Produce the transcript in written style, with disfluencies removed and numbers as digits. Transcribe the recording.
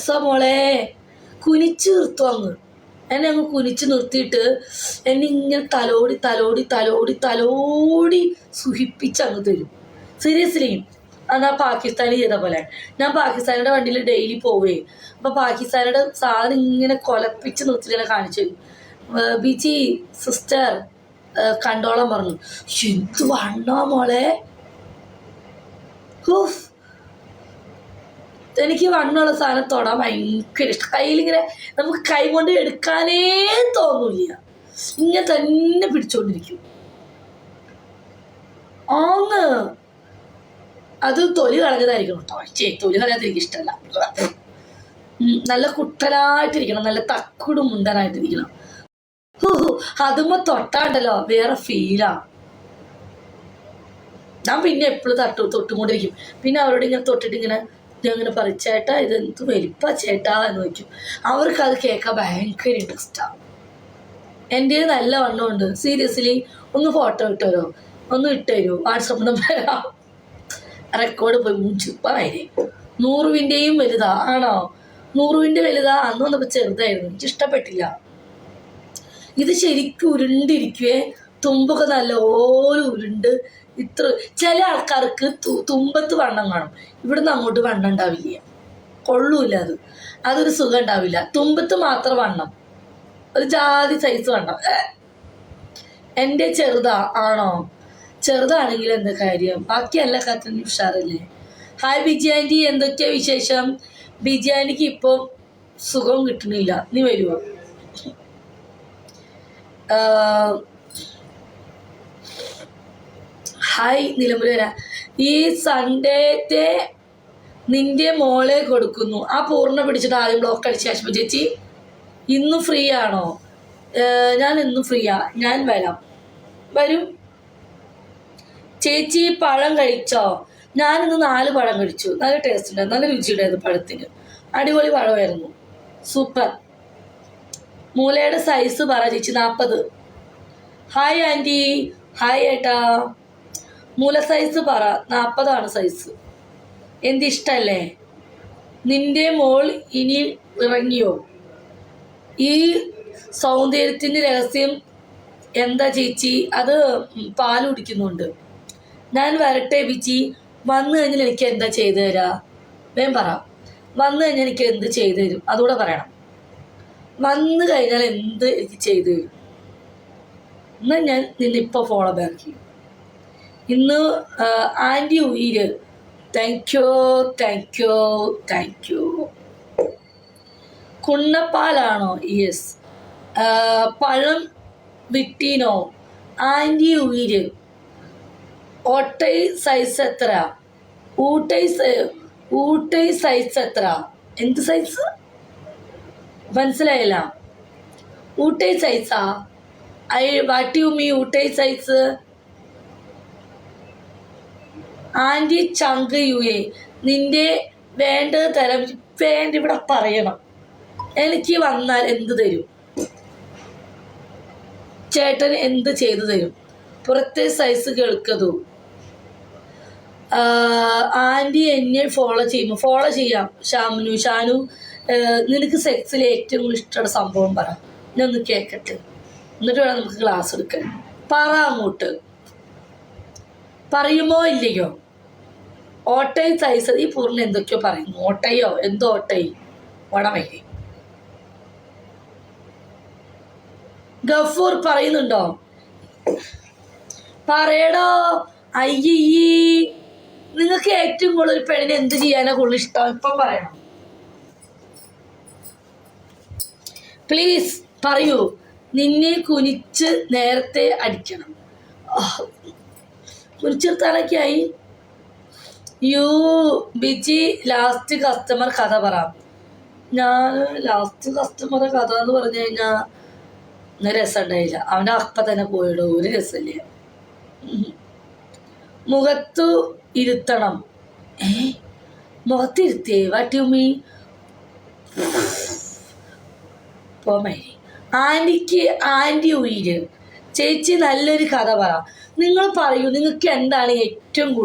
രസം മോളെ. കുനിച്ച് നിർത്തും അങ്ങ്. എന്നെ അങ്ങ് കുനിച്ച് നിർത്തിയിട്ട് എന്നെ ഇങ്ങനെ തലോടി തലോടി തലോടി തലോടി സുഖിപ്പിച്ചങ്ങ് തരും. സീരിയസ്ലി. അതാ പാകിസ്ഥാനി ചെയ്ത പോലെ. ഞാൻ പാകിസ്ഥാനിയുടെ വണ്ടിയിൽ ഡെയിലി പോവേ. അപ്പോൾ പാകിസ്ഥാനിയുടെ സാധനം ഇങ്ങനെ കൊലപ്പിച്ച് നിർത്തിയിങ്ങനെ കാണിച്ചു തരും. ബിജി സിസ്റ്റർ കണ്ടോളാൻ പറഞ്ഞു. എന്ത് വണ്ണോ മോളെ. എനിക്ക് വണ്ണമുള്ള സാധനം തൊടാൻ ഭയങ്കര ഇഷ്ടം. കയ്യിലിങ്ങനെ നമുക്ക് കൈ കൊണ്ട് എടുക്കാനേ തോന്നില്ല. ഇങ്ങനെ തന്നെ പിടിച്ചോണ്ടിരിക്കും. ആന്ന് അത് തൊലി കളഞ്ഞതായിരിക്കണം കേട്ടോ. തൊലി കളയാത്ത എനിക്ക് ഇഷ്ടമല്ല. നല്ല കുട്ടനായിട്ടിരിക്കണം, നല്ല തക്കുടും മുണ്ടനായിട്ടിരിക്കണം. അതുമ്പോ തൊട്ടാണ്ടല്ലോ വേറെ ഫീലാ. ഞാൻ പിന്നെ എപ്പോഴും തൊട്ടുകൊണ്ടിരിക്കും. പിന്നെ അവരോട് ഇങ്ങനെ തൊട്ടിട്ട് ഇങ്ങനെ ഇങ്ങനെ പറിച്ചേട്ടാ ഇതെന്ത് വലിപ്പ ചേട്ടാ എന്ന് ചോദിക്കും. അവർക്ക് അത് കേൾക്കാൻ ഭയങ്കര ഇൻട്രസ്റ്റാണ്. എൻ്റെ നല്ല വണ്ണമുണ്ട്. സീരിയസ്ലി ഒന്ന് ഫോട്ടോ ഇട്ടുതരോ, ഒന്ന് ഇട്ടുതരൂ. വാട്സപ്പ് നമ്പർ റെക്കോർഡ് പോയി മുഞ്ചുപ്പായി. 100-ൻ്റെയും വലുതാ. ആണോ? 100-ൻ്റെ വലുതാ. അന്ന് വന്നപ്പോൾ ചെറുതായിരുന്നു, എനിക്ക് ഇഷ്ടപ്പെട്ടില്ല. ഇത് ശരിക്കും ഉരുണ്ടിരിക്കുവേ. തുമ്പൊക്കെ നല്ലപോലെ ഉരുണ്ട്. ഇത്ര ചില ആൾക്കാർക്ക് തുമ്പത്ത് വണ്ണം കാണും, ഇവിടുന്ന് അങ്ങോട്ട് വണ്ണം ഉണ്ടാവില്ല. കൊള്ളൂല. അതൊരു സുഖം ഉണ്ടാവില്ല. തുമ്പത്ത് മാത്രം വണ്ണം, ഒരു ജാതി സൈസ് വണ്ണം. എൻ്റെ ചെറുതാ. ആണോ? ചെറുതാണെങ്കിൽ എന്താ കാര്യം? ബാക്കി എല്ലാ കാര്യത്തിനും ഉഷാറല്ലേ. ഹായ് ബിജി ആൻറ്റി, എന്തൊക്കെയാ വിശേഷം? ബിജി ആൻറ്റിക്ക് ഇപ്പം സുഖം കിട്ടണില്ല. നീ വരുമോ? ഹായ് നിലമ്പൂര. ഈ സൺഡേത്തെ നിന്റെ മോളെ കൊടുക്കുന്നു. ആ പൂർണ്ണ പിടിച്ചിട്ട് ആദ്യം ബ്ലോക്ക് അടിച്ച് ശേഷം ചേച്ചി ഇന്ന് ഫ്രീ ആണോ? ഞാൻ ഇന്നും ഫ്രീയാ. ഞാൻ വരും. ചേച്ചി പഴം കഴിച്ചോ? ഞാനിന്ന് 4 പഴം കഴിച്ചു. നല്ല ടേസ്റ്റ് ഉണ്ടായിരുന്നു, നല്ല രുചിയുണ്ടായിരുന്നു പഴത്തിന്. അടിപൊളി പഴമായിരുന്നു, സൂപ്പർ. മൂലയുടെ സൈസ് പറ ചേച്ചി. 40. Hi aunty. ഹായ് ഏട്ടാ. മൂല സൈസ് പറ. 40 സൈസ്. എന്തിഷ്ടല്ലേ? നിന്റെ മോൾ ഇനി ഇറങ്ങിയോ? ഈ സൗന്ദര്യത്തിൻ്റെ രഹസ്യം എന്താ ചേച്ചി? അത് പാൽ കുടിക്കുന്നുണ്ട്. ഞാൻ വരട്ടെ ബിജി. വന്നു കഴിഞ്ഞാൽ എനിക്ക് എന്താ ചെയ്തു തരാ? വേഗം പറ. വന്നു കഴിഞ്ഞാൽ എനിക്ക് എന്ത് ചെയ്തു തരും? അതുകൂടെ പറയണം. വന്നു കഴിഞ്ഞാൽ എന്ത് എനിക്ക് ചെയ്തു തരും? എന്നാൽ ഞാൻ നിന്നിപ്പോൾ ഫോളോ ബാക്ക് ചെയ്യും. ഇന്ന് ആൻറ്റി ഉയിര്. Thank you. കുണ്ണപ്പാലാണോ? യെസ്. പഴം വിട്ടീനോ? ആൻറ്റി ഉയിര്. ഓട്ടൈ സൈസ് എത്ര? ഊട്ടൈ സൈസ് എത്ര? എന്ത് സൈസ് മനസ്സിലായില്ല. ഊട്ടൈ സൈസാ? വാട്ട് യു മീ ഊട്ടൈ സൈസ്? Aunty thank you. നിന്റെ വേണ്ടത് തരം. വേണ്ട ഇവിടെ പറയണം. എനിക്ക് വന്നാൽ എന്ത് തരും? ചേട്ടൻ എന്ത് ചെയ്തു തരും? പുറത്തെ സൈസ് കേൾക്കതു. ആൻറ്റി എന്നെ ഫോളോ ചെയ്യുമോ? ഫോളോ ചെയ്യാം. ഷാനു, നിനക്ക് സെക്സിൽ ഏറ്റവും ഇഷ്ടമുള്ള സംഭവം പറ. ഞാൻ ഒന്ന് കേൾക്കട്ടെ, എന്നിട്ട് വേണം നമുക്ക് ക്ലാസ് എടുക്കാൻ. പറ അങ്ങോട്ട്. പറയുമോ ഇല്ലയോ? ഓട്ടൈ സൈസ്. ഈ പൂർണ്ണ എന്തൊക്കെയോ പറയുന്നു. ഓട്ടയോ എന്തോ ഓട്ടൈ വടമേരി. ഗഫൂർ പറയുന്നുണ്ടോ? പറയടോ. അയ്യീ, നിങ്ങൾക്ക് ഏറ്റവും കൂടുതൽ ഒരു പെണ്ണിനെ എന്ത് ചെയ്യാനാ കൂടുതൽ ഇഷ്ടം? ഇപ്പം പറയണം പ്ലീസ്. പറയൂ. നിന്നെ കുനിച്ച് നേരത്തെ അടിക്കണം. കുനിച്ചിർത്താനൊക്കെ ആയി. ബിജി ലാസ്റ്റ് കസ്റ്റമർ കഥ പറ. ഞാൻ ലാസ്റ്റ് കസ്റ്റമറെ കഥ എന്ന് പറഞ്ഞു കഴിഞ്ഞാൽ രസം ഉണ്ടായില്ല. അവൻ്റെ അപ്പം തന്നെ പോയിടോ. ഒരു രസമില്ല. മുഖത്തു ഇരുത്തണം. മുഖത്തിരുത്തേ? What you mean? പോമേരി. ആൻറ്റി ഉയിര്. ചേച്ചി നല്ലൊരു കഥ പറ. നിങ്ങൾ പറയൂ, നിങ്ങൾക്ക് എന്താണ് ഏറ്റവും കൂടുതൽ